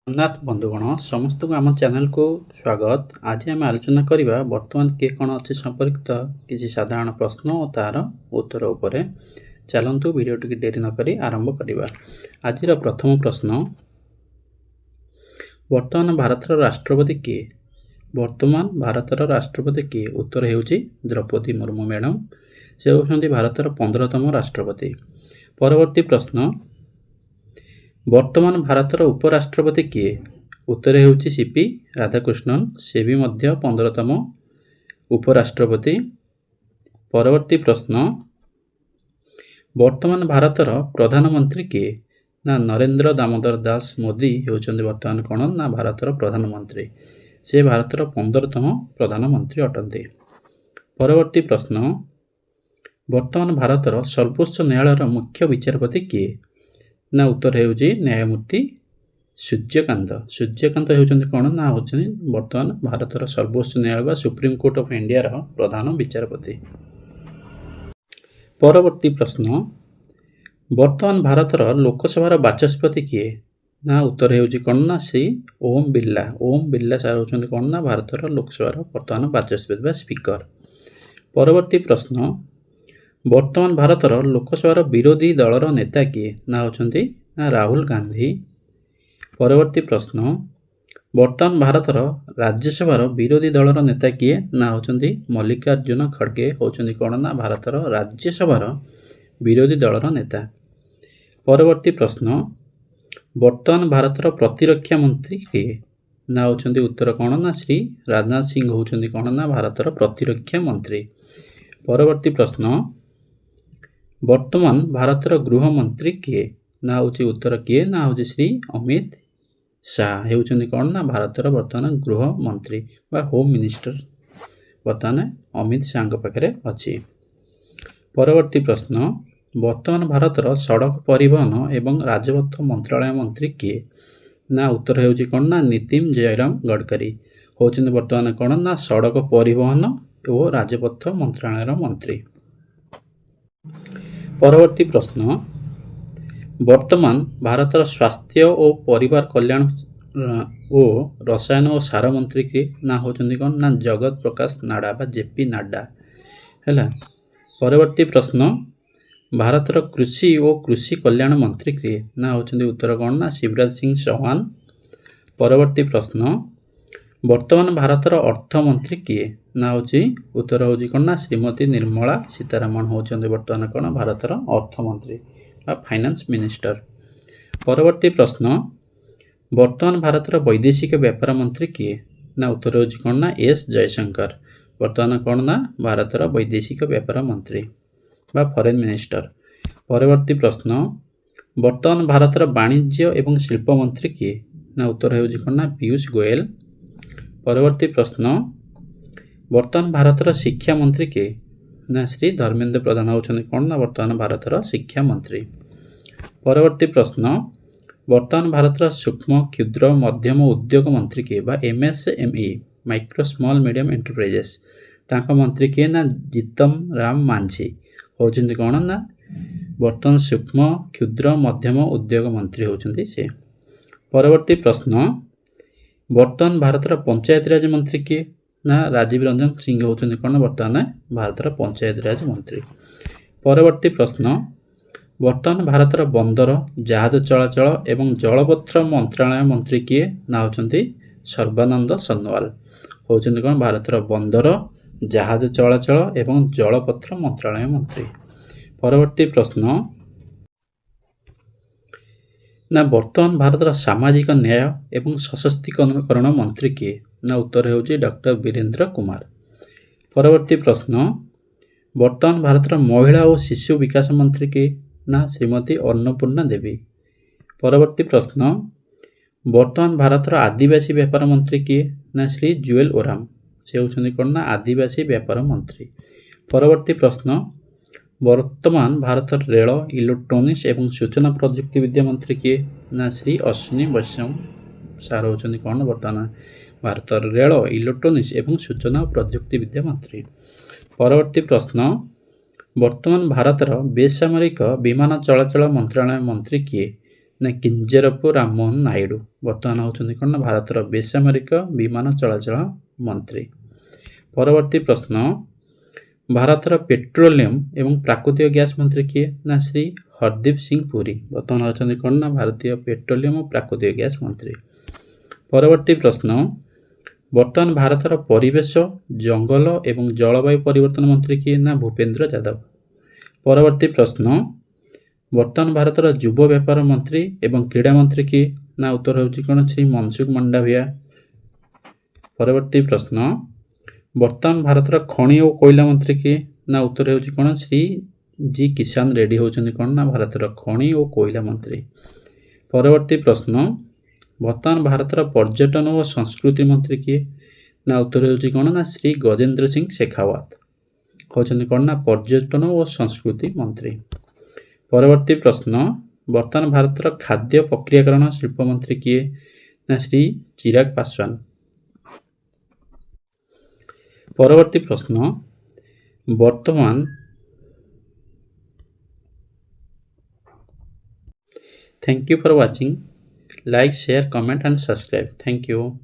जगन्नाथ बंधुगण समस्त को आम चैनल को स्वागत। आज आम आलोचना करवा वर्तमान किए कौन अच्छे संपर्कित किसी साधारण प्रश्न और तार उत्तर उपरे। चलतु वीडियो टी डेरी नक आरंभ करवा। आज प्रथम प्रश्न, वर्तमान भारतर राष्ट्रपति किए? वर्तमान भारतर राष्ट्रपति किए? उत्तर होउछि द्रौपदी मुर्मू मैडम। से होउछन्ति भारतर 15तम राष्ट्रपति। परवर्ती प्रश्न, वर्तमान भारतर उपराष्ट्रपति किए? उत्तर होउछि सीपी राधाकृष्णन। से भी मध्य 15तम उपराष्ट्रपति। परवर्ती प्रश्न, वर्तमान भारतर प्रधानमंत्री किए? ना नरेंद्र दामोदर दास मोदी होउछन्ति वर्तमान कोन ना भारतर प्रधानमंत्री। से भारतर 15तम प्रधानमंत्री अटंती। परवर्ती प्रश्न, वर्तमान भारतर सर्वोच्च न्यायालयर मुख्य विचारपति किए? ना उत्तर होउछि न्यायमूर्ति सूर्यकांत। सूर्यकांत होउछन्ति कोन ना होउछन्ति वर्तमान भारतर सर्वोच्च न्यायालय सुप्रीम कोर्ट ऑफ इंडिया रो प्रधान विचारपति। परवर्ती प्रश्न, वर्तमान भारतर लोकसभा बाचस्पति किए? ना उत्तर होउछि कोन ना श्री ओम बिरला। ओम बिरला सार होउछन्ति कोन ना भारतर लोकसभा वर्तमान बाचस्पति बा स्पीकर। परवर्ती प्रश्न, वर्तमान भारतर लोकसभा विरोधी दलर नेता किए? ना होउछन्ति ना राहुल गांधी। परवर्ती प्रश्न, वर्तमान भारतर राज्यसभा विरोधी दलर नेता किए? ना होउछन्ति मल्लिकार्जुन खड़गे होउछन्ति कोन ना भारतर राज्यसभा विरोधी दलर नेता। परवर्ती प्रश्न, वर्तमान भारतर प्रतिरक्षा मंत्री किए? ना होउछन्ति उत्तर कोन ना श्री राजनाथ सिंह होउछन्ति कोन ना भारतर प्रतिरक्षा मंत्री। परवर्ती प्रश्न, वर्तमान भारतर गृह मंत्री किए? ना होउछि उत्तर किए ना होउछि श्री अमित शाह हेउछन्ति कोन ना भारतर वर्तमान गृह मंत्री बा होम मिनिस्टर वर्तमान अमित शाह पाखरे अछि। परवर्ती प्रश्न, वर्तमान भारतर सड़क परिवहन एवं राजपथ मंत्रालय मंत्री किए? ना उत्तर होउछि कोन ना नितिन जयराम गडकरी होउछन्ति वर्तमान कोन ना सड़क परिवहन और राजपथ मंत्रालय मंत्री। परवर्ती प्रश्न, वर्तमान भारतर स्वास्थ्य और परिवार कल्याण और रसायन और सार मंत्री के ना होउछन्ति कोन ना जगत प्रकाश नाडा बा जेपी नाडा हैला। परवर्ती प्रश्न, भारतर कृषि और कृषि कल्याण मंत्री के ना होउछन्ति उत्तर कोन ना शिवराज सिंह चौहान। परवर्ती प्रश्न, वर्तमान भारतर अर्थ मंत्री किए? ना होउछि उत्तर होउछि कोन ना श्रीमती निर्मला सीतारमण होउछन्ति वर्तमान कोन भारतर अर्थ मंत्री बा फाइनेंस मिनिस्टर। परवर्ती प्रश्न, वर्तमान भारतर वैदेशिक व्यापार मंत्री किए? ना उत्तर होउछि कोन ना एस जयशंकर वर्तमान कोन ना भारतर वैदेशिक व्यापार मंत्री बा फॉरेन मिनिस्टर। परवर्ती प्रश्न, वर्तमान भारतर वाणिज्य एवं शिल्प मंत्री किए? ना उत्तर होउछि कोन ना पीयूष गोयल। परवर्ती प्रश्न, वर्तमान भारतर शिक्षा मंत्री के? ना श्री धर्मेंद्र प्रधान होउछन्ति कोन ना वर्तमान भारतर शिक्षा मंत्री। परवर्ती प्रश्न, वर्तमान भारतर सूक्ष्म क्षुद्र मध्यम उद्योग मंत्री के बा MSME micro small medium enterprises तांका मंत्री के? ना जीतम राम मांझी होउछन्ति कोन ना वर्तमान सूक्ष्म क्षुद्र मध्यम उद्योग मंत्री होउछन्ति से। परवर्ती प्रश्न, वर्तमान भारतर पंचायत राज मंत्री के? ना राजीव रंजन सिंह होउछन्ति कोन वर्तमान भारतर पंचायत राज मंत्री। परवर्ती प्रश्न, वर्तमान भारतर बंदर जहाज चलाचल एवं जलपथ मंत्रालय मंत्री किए? ना होउछन्ति सर्बानंद सोनोवाल होउछन्ति कोन भारतर बंदर जहाज चलाचल एवं जलपथ मंत्रालय मंत्री। परवर्ती प्रश्न, ना वर्तमान भारतर सामाजिक न्याय एवं सशक्तिकरण मंत्री किए? ना उत्तर होउछि डॉक्टर वीरेंद्र कुमार। परवर्ती प्रश्न, वर्तमान भारतर महिला और शिशु विकास मंत्री के? ना श्रीमती अन्नपूर्णा देवी। परवर्ती प्रश्न, वर्तमान भारतर आदिवासी व्यापार मंत्री किए? ना श्री जुएल ओराम से होउछन्ति कोन ना आदिवासी व्यापार मंत्री। परवर्ती प्रश्न, वर्तमान भारतर रेल इलेक्ट्रोनिक्स एवं सूचना प्रजुक्ति विद्या मंत्री किए? ना श्री अश्विनी वैष्णव सार होउछन्ति कोन वर्तमान भारतर रेल इलेक्ट्रोनिक्स एवं सूचना प्रजुक्ति विद्या मंत्री। परवर्ती प्रश्न, वर्तमान भारतर बेसामरिक विमान चलाचल मंत्रालय मंत्री किए? ନା କିଞ୍ଜରପୁ ରାମମୋହନ ନାଇଡୁ ବର୍ତ୍ତମାନ ହେଉଛନ୍ତି କ'ଣ ନା ଭାରତର ବେସାମରିକ ବିମାନ ଚଳାଚଳ ମନ୍ତ୍ରୀ। ପରବର୍ତ୍ତୀ ପ୍ରଶ୍ନ, ଭାରତର ପେଟ୍ରୋଲିୟମ ଏବଂ ପ୍ରାକୃତିକ ଗ୍ୟାସ ମନ୍ତ୍ରୀ କିଏ? ନା ଶ୍ରୀ ହରଦୀପ ସିଂ ପୁରୀ ବର୍ତ୍ତମାନ ହେଉଛନ୍ତି କ'ଣ ନା ଭାରତୀୟ ପେଟ୍ରୋଲିୟମ ଓ ପ୍ରାକୃତିକ ଗ୍ୟାସ ମନ୍ତ୍ରୀ। ପରବର୍ତ୍ତୀ ପ୍ରଶ୍ନ, ବର୍ତ୍ତମାନ ଭାରତର ପରିବେଶ, ଜଙ୍ଗଲ ଏବଂ ଜଳବାୟୁ ପରିବର୍ତ୍ତନ ମନ୍ତ୍ରୀ କିଏ? ନା ଭୂପେନ୍ଦ୍ର ଯାଦବ। ପରବର୍ତ୍ତୀ ପ୍ରଶ୍ନ, ବର୍ତ୍ତମାନ ଭାରତର ଯୁବ ବ୍ୟାପାର ମନ୍ତ୍ରୀ ଏବଂ କ୍ରୀଡ଼ା ମନ୍ତ୍ରୀ କିଏ? ନା ଉତ୍ତର ହେଉଛି କ'ଣ ଶ୍ରୀ ମନସୁଖ ମଣ୍ଡାଭିଆ। ପରବର୍ତ୍ତୀ ପ୍ରଶ୍ନ, ବର୍ତ୍ତମାନ ଭାରତର ଖଣି ଓ କୋଇଲା ମନ୍ତ୍ରୀ କିଏ? ନା ଉତ୍ତର ହେଉଛି କ'ଣ ଶ୍ରୀ ଜି କିଷାନ ରେଡ୍ଡି ହେଉଛନ୍ତି କ'ଣ ନା ଭାରତର ଖଣି ଓ କୋଇଲା ମନ୍ତ୍ରୀ। ପରବର୍ତ୍ତୀ ପ୍ରଶ୍ନ, ବର୍ତ୍ତମାନ ଭାରତର ପର୍ଯ୍ୟଟନ ଓ ସଂସ୍କୃତି ମନ୍ତ୍ରୀ କିଏ? ନା ଉତ୍ତର ହେଉଛି କ'ଣ ନା ଶ୍ରୀ ଗଜେନ୍ଦ୍ର ସିଂ ଶେଖାୱତ ହେଉଛନ୍ତି କ'ଣ ନା ପର୍ଯ୍ୟଟନ ଓ ସଂସ୍କୃତି ମନ୍ତ୍ରୀ। ପରବର୍ତ୍ତୀ ପ୍ରଶ୍ନ, ବର୍ତ୍ତମାନ ଭାରତର ଖାଦ୍ୟ ପ୍ରକ୍ରିୟାକରଣ ଶିଳ୍ପ ମନ୍ତ୍ରୀ କିଏ? ନା ଶ୍ରୀ ଚିରାଗ ପାସୱାନ। ପରବର୍ତ୍ତୀ ପ୍ରଶ୍ନ, ବର୍ତ୍ତମାନ Thank you for watching. Like, share, comment and subscribe. Thank you.